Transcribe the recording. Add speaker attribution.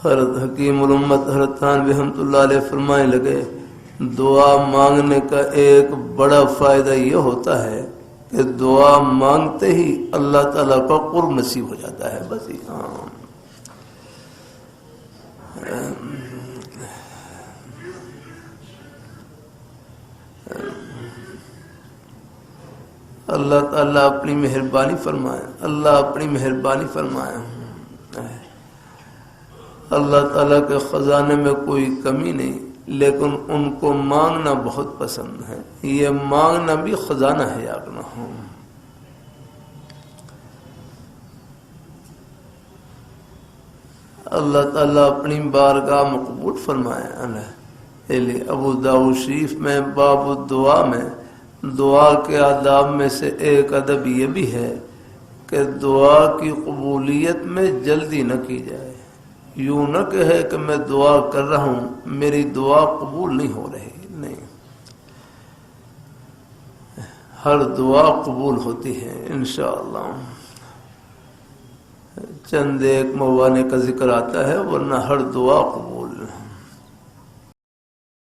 Speaker 1: حضرت حکیم الامت حضرت تھانوی رحمۃ اللہ علیہ فرمانے لگے دعا مانگنے کا ایک بڑا فائدہ یہ ہوتا ہے کہ دعا مانگتے ہی اللہ تعالیٰ کا قرب نصیب ہو جاتا ہے. بس اللہ تعالیٰ اپنی مہربانی فرمائے. اللہ اپنی مہربانی فرمائے. اللہ تعالیٰ کے خزانے میں کوئی کمی نہیں، لیکن ان کو مانگنا بہت پسند ہے. یہ مانگنا بھی خزانہ ہے یاد نہ ہو. اللہ تعالیٰ اپنی بارگاہ مقبول فرمائے. ابو داؤد شریف میں باب الدعا میں دعا کے آداب میں سے ایک ادب یہ بھی ہے کہ دعا کی قبولیت میں جلدی نہ کی جائے. یوں نہ کہے کہ میں دعا کر رہا ہوں میری دعا قبول نہیں ہو رہی. نہیں، ہر دعا قبول ہوتی ہے انشاءاللہ. چند ایک موانے کا ذکر آتا ہے ورنہ ہر دعا قبول